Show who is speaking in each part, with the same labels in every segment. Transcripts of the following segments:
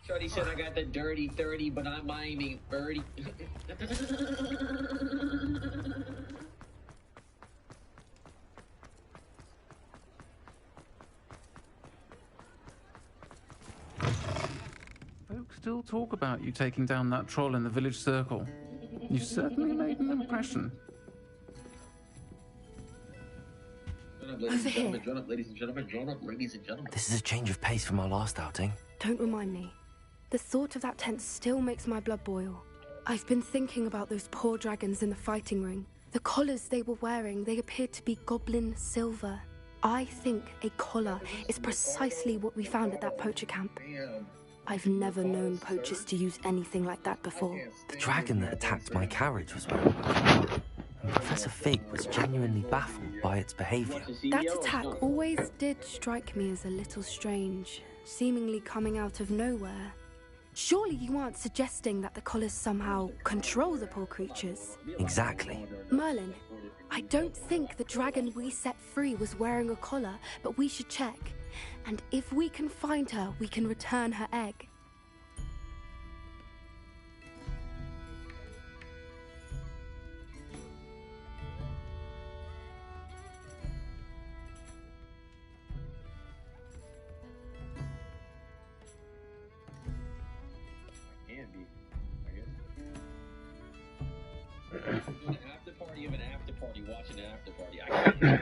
Speaker 1: Shorty said I got the dirty 30, but I'm miming 30.
Speaker 2: Folks still talk about you taking down that troll in the village circle. You certainly made an impression.
Speaker 1: Ladies and gentlemen, drawn up, ladies and gentlemen, drawn up, ladies and gentlemen.
Speaker 3: This is a change of pace from our last outing.
Speaker 4: Don't remind me. The thought of that tent still makes my blood boil. I've been thinking about those poor dragons in the fighting ring. The collars they were wearing, they appeared to be goblin silver. I think a collar is precisely what we found at that poacher camp. I've never known poachers to use anything like that before.
Speaker 3: The dragon that attacked my carriage was wearing one. And Professor Fig was genuinely baffled by its behavior.
Speaker 4: That attack always did strike me as a little strange, seemingly coming out of nowhere. Surely you aren't suggesting that the collars somehow control the poor creatures?
Speaker 3: Exactly.
Speaker 4: Merlin, I don't think the dragon we set free was wearing a collar, but we should check. And if we can find her, we can return her egg.
Speaker 1: An after party of an after party, watching an after party. I can't.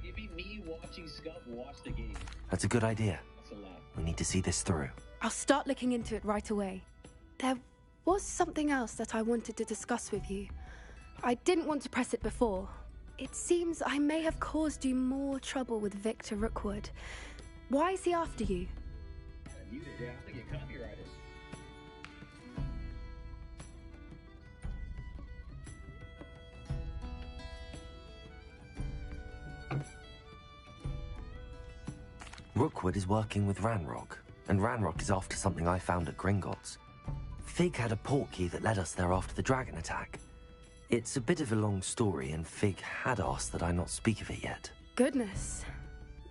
Speaker 1: Maybe me watching Scuff watch the game.
Speaker 3: That's a good idea.
Speaker 1: That's a lot.
Speaker 3: We need to see this through.
Speaker 4: I'll start looking into it right away. There was something else that I wanted to discuss with you. I didn't want to press it before. It seems I may have caused you more trouble with Victor Rookwood. Why is he after you?
Speaker 1: I muted it. I think you're copyrighted.
Speaker 3: Rookwood is working with Ranrock, and Ranrock is after something I found at Gringotts. Fig had a portkey that led us there after the dragon attack. It's a bit of a long story, and Fig had asked that I not speak of it yet.
Speaker 4: Goodness.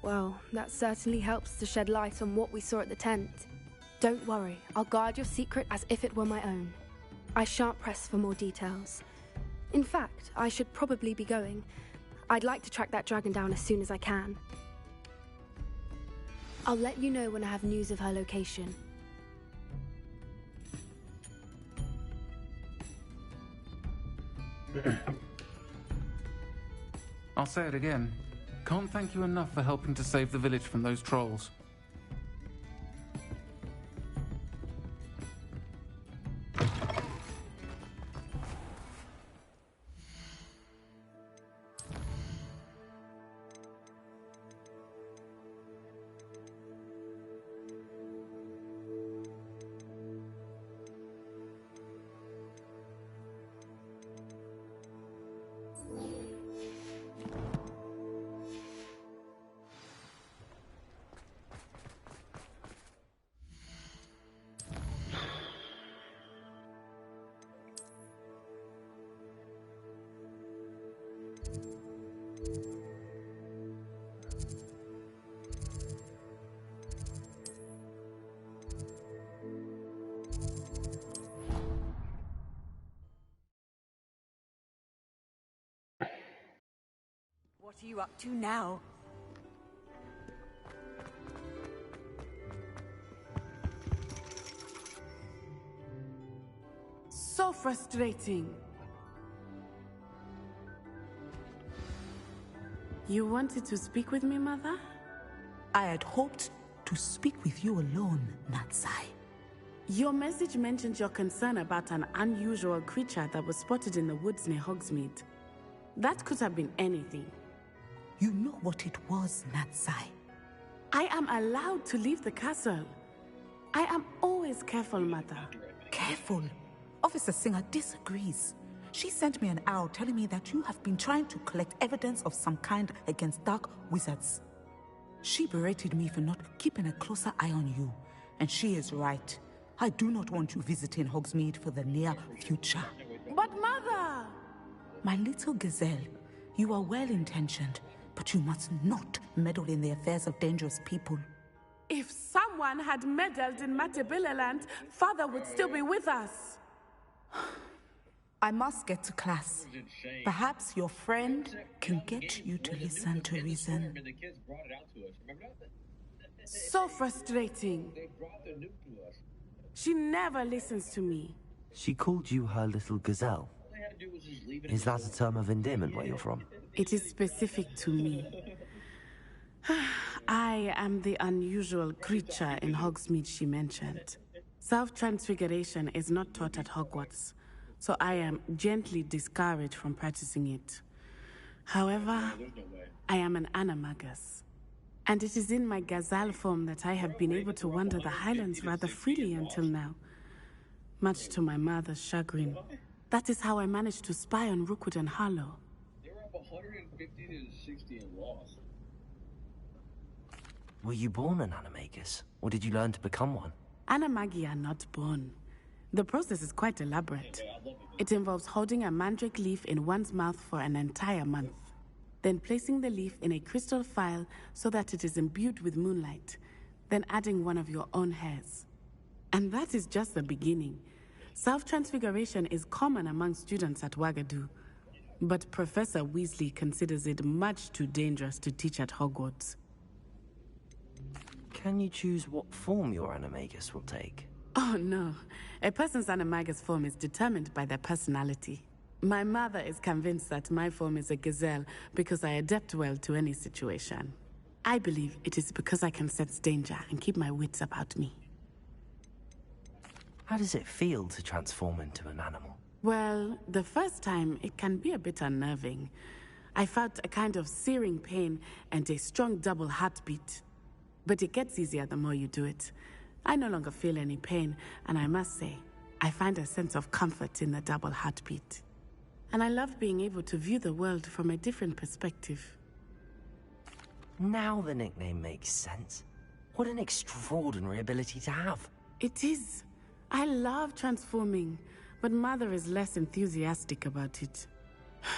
Speaker 4: Well, that certainly helps to shed light on what we saw at the tent. Don't worry, I'll guard your secret as if it were my own. I shan't press for more details. In fact, I should probably be going. I'd like to track that dragon down as soon as I can. I'll let you know when I have news of her location.
Speaker 2: I'll say it again. Can't thank you enough for helping to save the village from those trolls.
Speaker 5: What are you up to now? So frustrating.
Speaker 6: You wanted to speak with me, Mother?
Speaker 5: I had hoped to speak with you alone, Natsai.
Speaker 6: Your message mentioned your concern about an unusual creature that was spotted in the woods near Hogsmeade. That could have been anything.
Speaker 5: You know what it was, Natsai.
Speaker 6: I am allowed to leave the castle. I am always careful, Mother.
Speaker 5: Careful. Officer Singer disagrees. She sent me an owl telling me that you have been trying to collect evidence of some kind against dark wizards. She berated me for not keeping a closer eye on you, and she is right. I do not want you visiting Hogsmeade for the near future.
Speaker 6: But Mother!
Speaker 5: My little gazelle, you are well-intentioned, But you must not meddle in the affairs of dangerous people.
Speaker 6: If someone had meddled in Matabeleland, Father would still be with us.
Speaker 5: I must get to class. Perhaps your friend can get you to listen to reason.
Speaker 1: The kids brought it out to us. Remember that?
Speaker 6: So frustrating.
Speaker 1: They brought the nuke to us.
Speaker 6: She never listens to me.
Speaker 3: She called you her little gazelle.
Speaker 1: All they had to do was just leave it.
Speaker 3: Is that a term of endearment where you're from?
Speaker 6: It is specific to me. I am the unusual creature in Hogsmeade she mentioned. Self-transfiguration is not taught at Hogwarts, so I am gently discouraged from practicing it. However, I am an animagus, and it is in my gazelle form that I have been able to wander the Highlands rather freely until now, much to my mother's chagrin. That is how I managed to spy on Rookwood and Harlow.
Speaker 1: They were up 150 to 60 and lost.
Speaker 3: Were you born an animagus, or did you learn to become one?
Speaker 6: Animagi are not born. The process is quite elaborate. It involves holding a mandrake leaf in one's mouth for an entire month, then placing the leaf in a crystal phial so that it is imbued with moonlight, then adding one of your own hairs. And that is just the beginning. Self-transfiguration is common among students at Wagadu, but Professor Weasley considers it much too dangerous to teach at Hogwarts.
Speaker 3: Can you choose what form your animagus will take?
Speaker 6: Oh no, a person's animagus form is determined by their personality. My mother is convinced that my form is a gazelle because I adapt well to any situation. I believe it is because I can sense danger and keep my wits about me.
Speaker 3: How does it feel to transform into an animal?
Speaker 6: Well, the first time it can be a bit unnerving. I felt a kind of searing pain and a strong double heartbeat. But it gets easier the more you do it. I no longer feel any pain, and I must say, I find a sense of comfort in the double heartbeat. And I love being able to view the world from a different perspective.
Speaker 3: Now the nickname makes sense. What an extraordinary ability to have.
Speaker 6: It is. I love transforming, but Mother is less enthusiastic about it.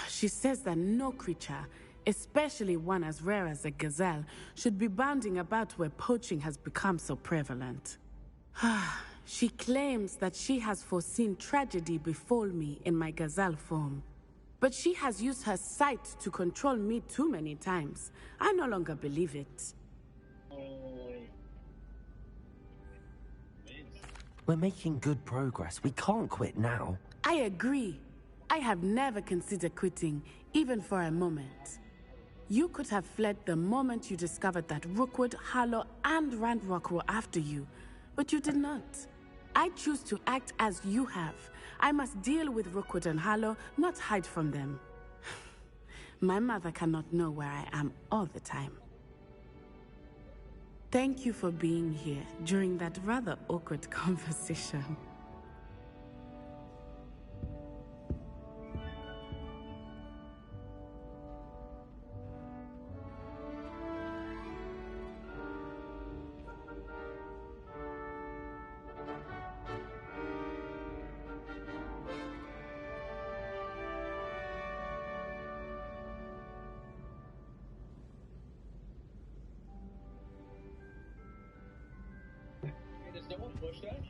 Speaker 6: She says that no creature, especially one as rare as a gazelle, should be bounding about where poaching has become so prevalent. She claims that she has foreseen tragedy befall me in my gazelle form. But she has used her sight to control me too many times. I no longer believe it.
Speaker 3: We're making good progress. We can't quit now.
Speaker 6: I agree. I have never considered quitting, even for a moment. You could have fled the moment you discovered that Rookwood, Harlow, and Ranrock were after you, but you did not. I choose to act as you have. I must deal with Rookwood and Harlow, not hide from them. My mother cannot know where I am all the time. Thank you for being here during that rather awkward conversation.
Speaker 1: Does no one push that?